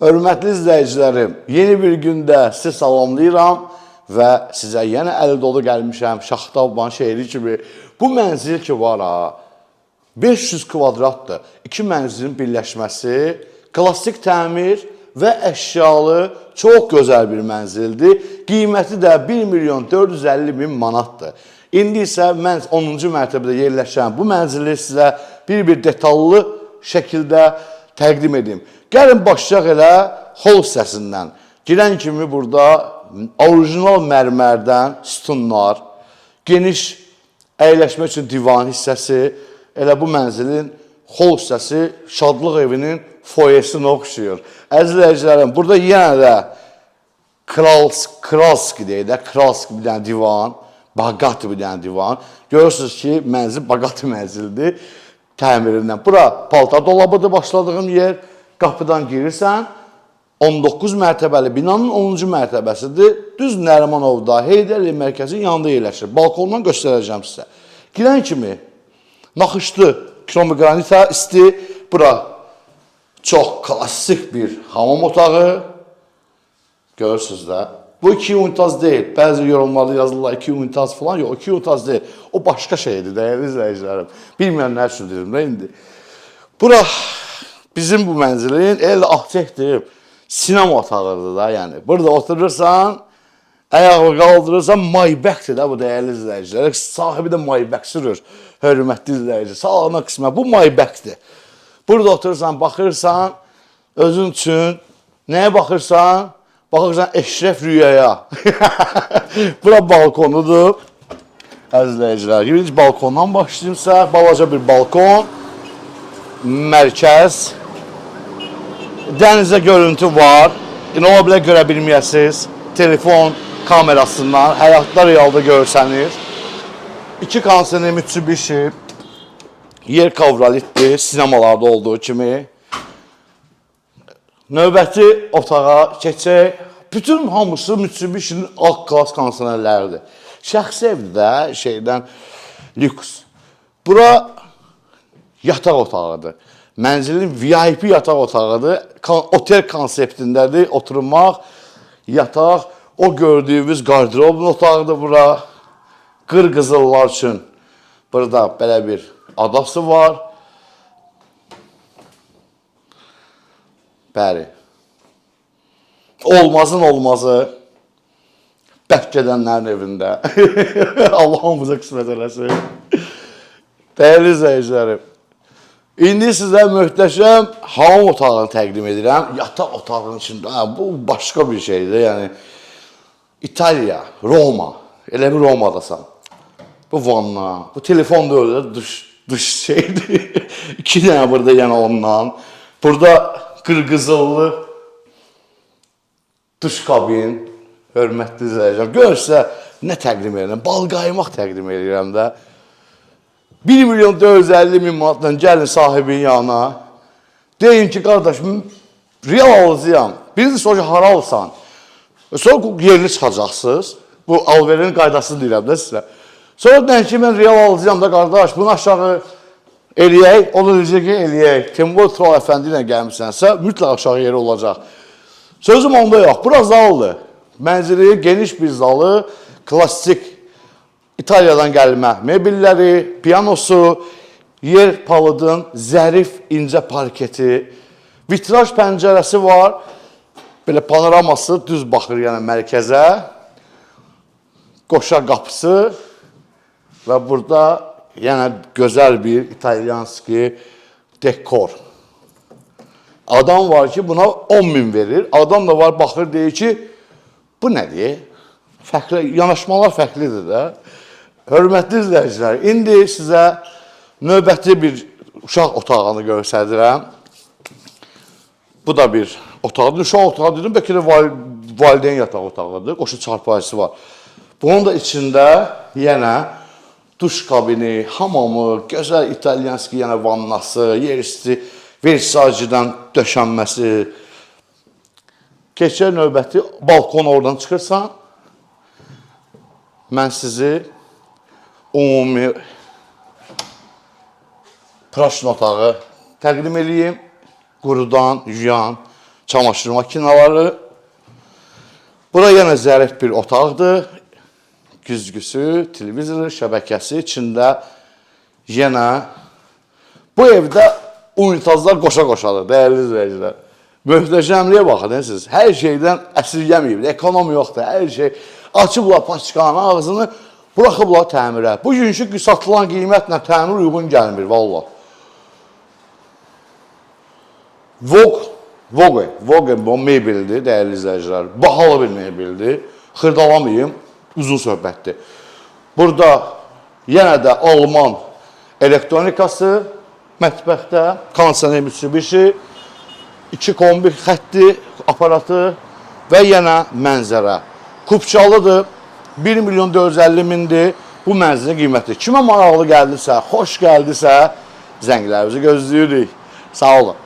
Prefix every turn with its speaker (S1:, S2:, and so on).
S1: Hörmətli izləyicilərim, yeni bir gündə sizi salamlayıram və sizə yenə əli dolu gəlmişəm. Şaxtabban şeiri kimi. Bu mənzil ki var ha, 500 kvadratdır. İki mənzilin birləşməsi, klassik təmir və əşyalı çox gözəl bir mənzildir. Qiyməti də 1.450.000 manatdır. İndi isə mən 10-cu mərtəbədə yerləşən bu mənzili sizə bir detallı şəkildə təqdim edeyim. Gəlin başlayaq elə hol hissəsindən. Girən kimi burada orijinal mərmərdən sütunlar, geniş əyləşmək üçün divan hissəsi, elə bu mənzilin hol hissəsi Şadlıq evinin foyesinə oxşuyur. Əzizləyicilərim, burada yenə də Kralski deyək də, Kralski bir dənə divan, Bagati bir dənə divan. Görürsünüz ki, mənzil Bagati mənzildir təmirindən. Bura paltar dolabıdır başladığım yer. Qapıdan girirsən, 19 mərtəbəli binanın 10-cu mərtəbəsidir. Düz Nərimanovda, Heydərli mərkəzin yanında yerləşir. Balkondan göstərəcəm sizə. Girən kimi naxışlı kromogranita isti. Bura çox klassik bir hamam otağı. Görürsünüz də. Bu 2 unitaz deyil. Bəzi yorumlarda yazırlar 2 unitaz falan. Yox, 2 unitaz deyil. O başqa şeydir, dəyərli izləyicilərim. Bilməyən nə üçün deyirəm də indi. Bura bizim bu mənzilin elə ahçəkdir, sinema otağıdır da, yəni. Burada oturursan, ayağı qaldırırsan, Maybəkdir də bu dəyərli izləyicilər. Sahibi də Maybək sürür, hörmətli izləyici. Sağına qismə, bu Maybəkdir. Burada oturursan, baxırsan, özün üçün, nəyə baxırsan? Baxırsan, Eşref Rüyaya. Bura balkonudur, əzizləyicilər. Birinci balkondan başlayımsa, balaca bir balkon, mərkəz, dənizə görüntü var. Ola bilər görə bilməyəsiniz. Telefon kamerasından həyatda realda görsənir. 2 konserni Mitsubishi, yer kavralitdir, sinemalarda olduğu kimi. Növbəti otağa keçək. Bütün hamısı Mitsubishi'nin alt klas konserləridir. Şəxsi evdir də, şeydən lüks. Bura yataq otağıdır. Mənzilin VIP yataq otağıdır. Otel konseptindədir. Oturmaq, yataq. O gördüyümüz qardirobun otağıdır bura. Qırqızıllar üçün burada belə bir adası var. Bəli. Olmazın olmazı. Bək gedənlərin evində. Allah'ımıza qismət eləsin. Dəyərli izləyicilərim. İndi sizə möhtəşəm hamam otağını təqdim edirəm. Yataq otağının içində. Bu başqa bir şeydir. Yəni, İtaliya, Roma. Elə bir Romadasan. Bu vanna. Bu telefon da öyle dış şeydir. 2 dənə burada yəni ondan. Burada qırqızıllı duş kabin. Hörmətli izləyəcəm. Görün sizə nə təqdim edirəm? Bal qaymaq təqdim edirəm də. 1.450.000 manatla gəlin sahibinin yanına. Deyin ki, qardaşım, real alacağım. Birinci soru hara alsan. Sonra yerini çıxacaqsınız. Bu alverin qaydasını deyirəm də sizə. Sonra deyin ki, mən real alacağım da qardaş, bunu aşağı eləyək. O da deyəcək ki, eləyək. Timur Tural Əfəndi ilə gəlmişsənsə, mütləq aşağı yeri olacaq. Sözüm onda yox. Bura zaldır. Mənzili geniş bir zalı, klassik İtaliyadan gəlmə mebilləri, piyanosu, yer palıdın, zərif, incə parketi, vitraj pəncərəsi var, belə panoraması düz baxır yəni mərkəzə, qoşa qapısı və burada yenə gözəl bir İtalyanski dekor. Adam var ki, buna 10.000 verir, adam da var baxır deyir ki, bu nədir? Yanaşmalar fərqlidir də. Hörmətli izləyicilər, indi sizə növbəti bir uşaq otağını göstərirəm. Bu da bir otaqdır. Uşaq otağı dedim, bəlkə də valideyn yataq otağıdır. Qoşu çarpayısı var. Bunun da içində yenə duş kabini, hamamı, gözəl İtalyanski yenə vannası, yerüstü Versace'dən döşənməsi. Keçər növbəti balkon oradan çıxırsan. Mən sizi ümumi praşın otağı təqdim edeyim. Qurudan, yuyan, çamaşır makinaları. Bura yenə zərif bir otaqdır. Güzgüsü, televizoru, şəbəkəsi içində yenə bu evdə unitazlar qoşa-qoşadır, dəyərli izləyicilər. Möhtəşəmliyə baxın, siz. Hər şeydən əsirgəməyib, ekonom yoxdur, hər şey. Açıblar paçkanın ağzını, buraxıblar təmirə. Bugünkü satılan qiymətlə təmir uyğun gəlmir, valla. Vogue bu mebeldir, dəyərli izləyicilər. Bahalı bir mebeldir. Xırdalamayım, uzun söhbətdir. Burada yenə də Alman elektronikası mətbəxdə, Kansaner Mitsubishi, 2 kombi xətti aparatı və yenə mənzərə. Kupçalıdır, 1.450.000-dir bu mənzilin qiyməti. Kimə maraqlı gəldisə, xoş gəldisə, zənglərimizi gözləyirik. Sağ olun.